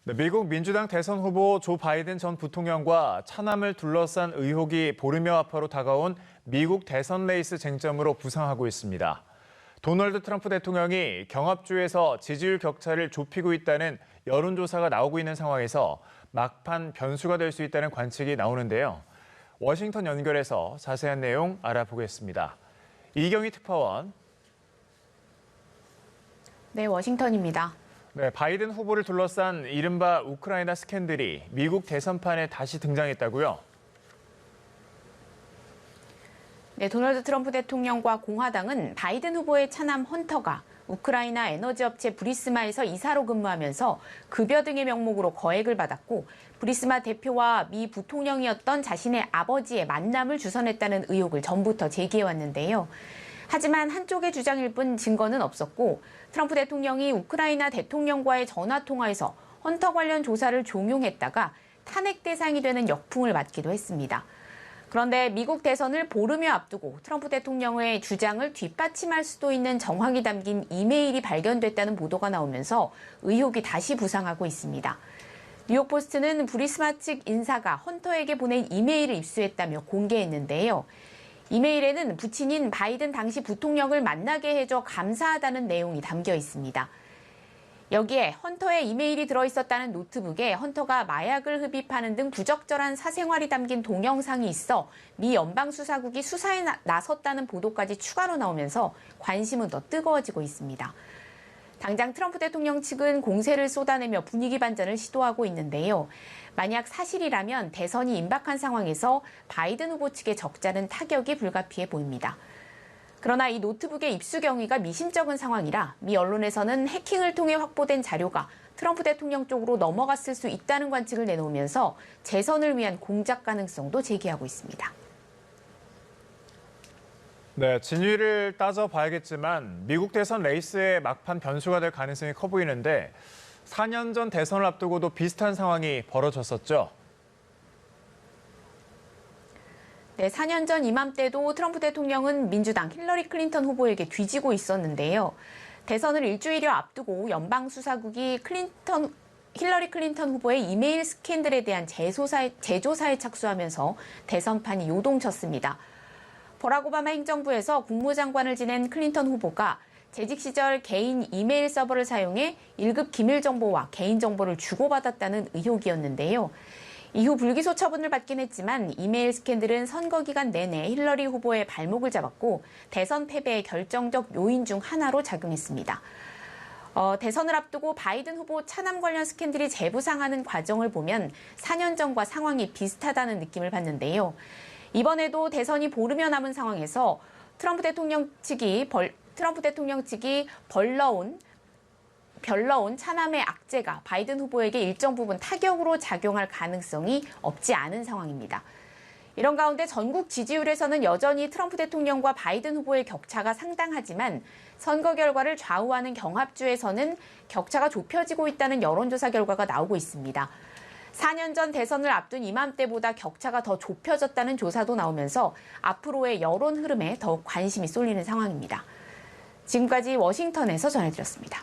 네, 미국 민주당 대선 후보 조 바이든 전 부통령과 차남을 둘러싼 의혹이 보름여 앞으로 다가온 미국 대선 레이스 쟁점으로 부상하고 있습니다. 도널드 트럼프 대통령이 경합주에서 지지율 격차를 좁히고 있다는 여론조사가 나오고 있는 상황에서 막판 변수가 될 수 있다는 관측이 나오는데요. 워싱턴 연결해서 자세한 내용 알아보겠습니다. 이경희 특파원. 네, 워싱턴입니다. 네, 바이든 후보를 둘러싼 이른바 우크라이나 스캔들이 미국 대선판에 다시 등장했다고요? 네, 도널드 트럼프 대통령과 공화당은 바이든 후보의 차남 헌터가 우크라이나 에너지 업체 브리스마에서 이사로 근무하면서 급여 등의 명목으로 거액을 받았고 브리스마 대표와 미 부통령이었던 자신의 아버지의 만남을 주선했다는 의혹을 전부터 제기해왔는데요. 하지만 한쪽의 주장일 뿐 증거는 없었고 트럼프 대통령이 우크라이나 대통령과의 전화통화에서 헌터 관련 조사를 종용했다가 탄핵 대상이 되는 역풍을 맞기도 했습니다. 그런데 미국 대선을 보름여 앞두고 트럼프 대통령의 주장을 뒷받침할 수도 있는 정황이 담긴 이메일이 발견됐다는 보도가 나오면서 의혹이 다시 부상하고 있습니다. 뉴욕포스트는 브리스마 측 인사가 헌터에게 보낸 이메일을 입수했다며 공개했는데요. 이메일에는 부친인 바이든 당시 부통령을 만나게 해줘 감사하다는 내용이 담겨 있습니다. 여기에 헌터의 이메일이 들어있었다는 노트북에 헌터가 마약을 흡입하는 등 부적절한 사생활이 담긴 동영상이 있어 미 연방수사국이 수사에 나섰다는 보도까지 추가로 나오면서 관심은 더 뜨거워지고 있습니다. 당장 트럼프 대통령 측은 공세를 쏟아내며 분위기 반전을 시도하고 있는데요. 만약 사실이라면 대선이 임박한 상황에서 바이든 후보 측의 적잖은 타격이 불가피해 보입니다. 그러나 이 노트북의 입수 경위가 미심쩍은 상황이라 미 언론에서는 해킹을 통해 확보된 자료가 트럼프 대통령 쪽으로 넘어갔을 수 있다는 관측을 내놓으면서 재선을 위한 공작 가능성도 제기하고 있습니다. 네, 진위를 따져봐야겠지만 미국 대선 레이스의 막판 변수가 될 가능성이 커 보이는데 4년 전 대선을 앞두고도 비슷한 상황이 벌어졌었죠. 네, 4년 전 이맘때도 트럼프 대통령은 민주당 힐러리 클린턴 후보에게 뒤지고 있었는데요. 대선을 일주일여 앞두고 연방수사국이 힐러리 클린턴 후보의 이메일 스캔들에 대한 재조사에 착수하면서 대선판이 요동쳤습니다. 버락 오바마 행정부에서 국무장관을 지낸 클린턴 후보가 재직 시절 개인 이메일 서버를 사용해 1급 기밀 정보와 개인 정보를 주고받았다는 의혹이었는데요. 이후 불기소 처분을 받긴 했지만 이메일 스캔들은 선거 기간 내내 힐러리 후보의 발목을 잡았고 대선 패배의 결정적 요인 중 하나로 작용했습니다. 대선을 앞두고 바이든 후보 차남 관련 스캔들이 재부상하는 과정을 보면 4년 전과 상황이 비슷하다는 느낌을 받는데요. 이번에도 대선이 보름여 남은 상황에서 트럼프 대통령 측이 별러온 차남의 악재가 바이든 후보에게 일정 부분 타격으로 작용할 가능성이 없지 않은 상황입니다. 이런 가운데 전국 지지율에서는 여전히 트럼프 대통령과 바이든 후보의 격차가 상당하지만 선거 결과를 좌우하는 경합주에서는 격차가 좁혀지고 있다는 여론조사 결과가 나오고 있습니다. 4년 전 대선을 앞둔 이맘때보다 격차가 더 좁혀졌다는 조사도 나오면서 앞으로의 여론 흐름에 더욱 관심이 쏠리는 상황입니다. 지금까지 워싱턴에서 전해드렸습니다.